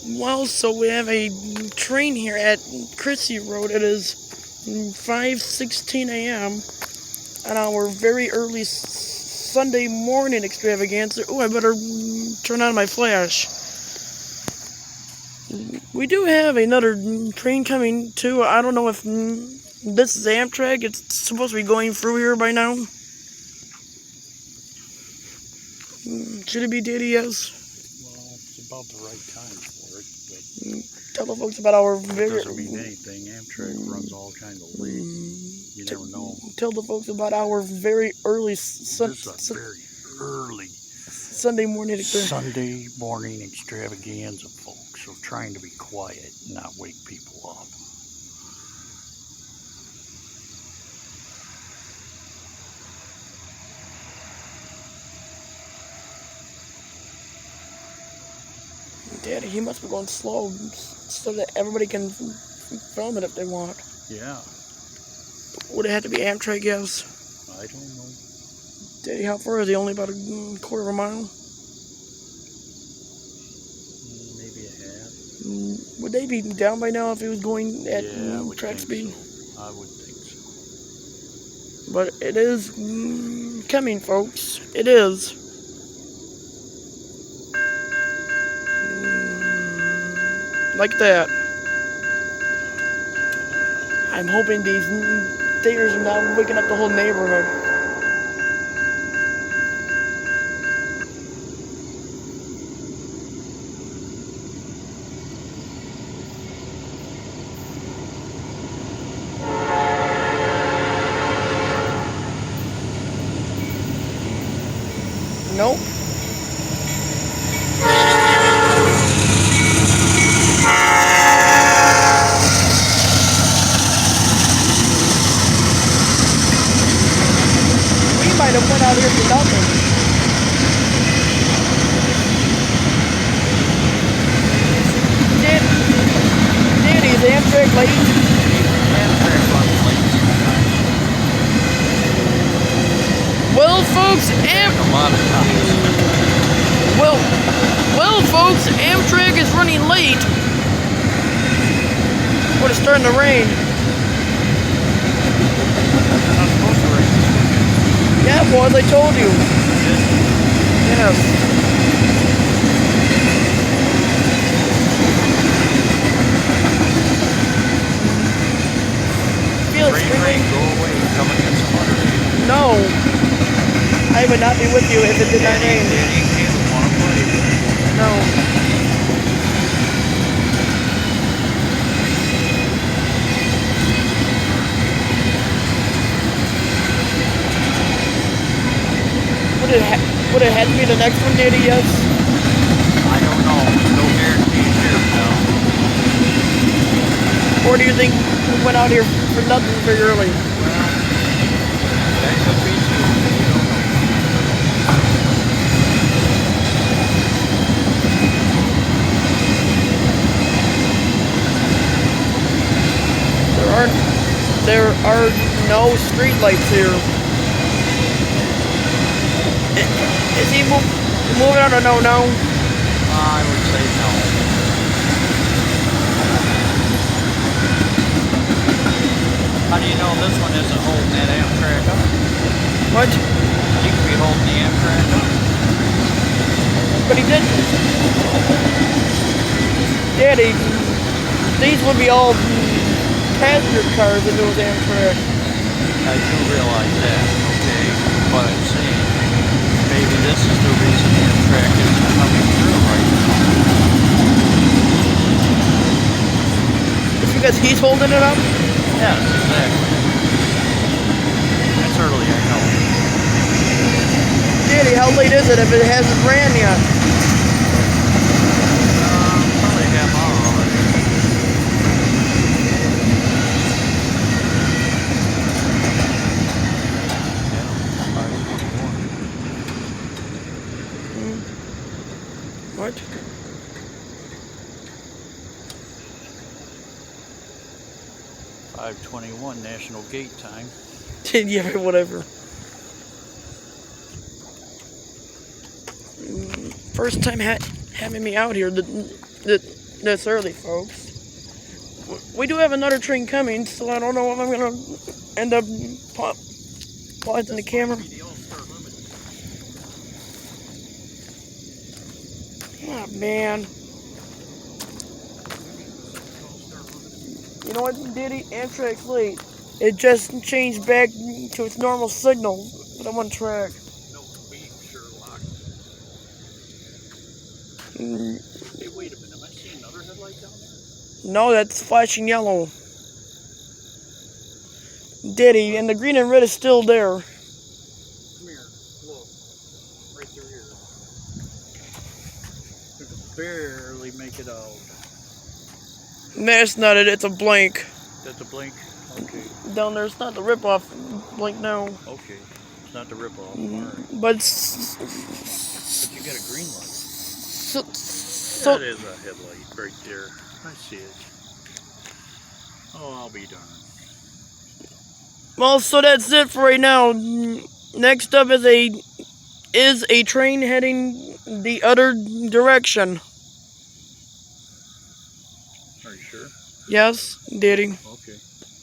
Well, so we have a train here at Crissey Road. It is 5:16 a.m. on our very early Sunday morning extravaganza. Oh, I better turn on my flash. We do have another train coming too. I don't know if this is Amtrak. It's supposed to be going through here by now. Should it be Diddy? Yes. Well, it's about the right time for it, but Tell the folks about our very... it doesn't mean anything. Amtrak runs all kinds of late. You never know. Tell the folks about our very early This is a very early Sunday morning extravaganza, folks. So trying to be quiet and not wake people up. Daddy, he must be going slow so that everybody can film it if they want. Yeah. Would it have to be Amtrak, yes? I don't know. Daddy, how far is he? Only about a quarter of a mile? Maybe a half. Would they be down by now if he was going at track speed? So. I would think so. But it is coming, folks. It is. Like that. I'm hoping these dingers are not waking up the whole neighborhood. Nope. Might have went out here for nothing. Danny, is Amtrak late? Amtrak runs late sometimes. Well, folks, A lot of times. Well, folks, Amtrak is running late. But it's starting to rain. They're not supposed to rain this weekend. Yeah, it was, I told you. Yes. Feel Rain, go away. Come again some other day. No. I would not be with you if it did not rain. Danny can't want to play. No. Would it have to be the next one, Daddy? Yes? I don't know. No guarantees here, pal. Or do you think we went out here for nothing very early? Well, that could be too. We don't know. There are no street lights here. Is he moving on or no? I would say no. How do you know this one isn't holding that Amtrak up? What? He could be holding the Amtrak up. But he didn't. Daddy, these would be all passenger cars if it was Amtrak. I do realize that, okay? But I'm saying, maybe this is the reason Amtrak isn't coming through right now. It's because he's holding it up? Yes, exactly. That's early, I know. Daddy, how late is it if it hasn't ran yet? Probably a half hour already. What? .5:21 National Gate time. Yeah, whatever. First time having me out here. The this early, folks. We do have another train coming, so I don't know if I'm gonna end up pausing the camera. Oh man. You know what, Diddy? Amtrak's late. It just changed back to its normal signal, but I'm on track. No beat, Sherlock. Mm. Hey, wait a minute. Am I seeing another headlight down there? No, that's flashing yellow. Diddy, and the green and red is still there. Come here. Look. Right through here. I can barely make it out. That's not it, it's a blank. That's a blink? Okay. Down there, it's not the rip-off blank now. Okay. It's not the rip-off. But But you got a green light. So That is a headlight right there. I see it. Oh, I'll be darned. well, so that's it for right now. Next up is a train heading the other direction. Are you sure? Yes, Diddy.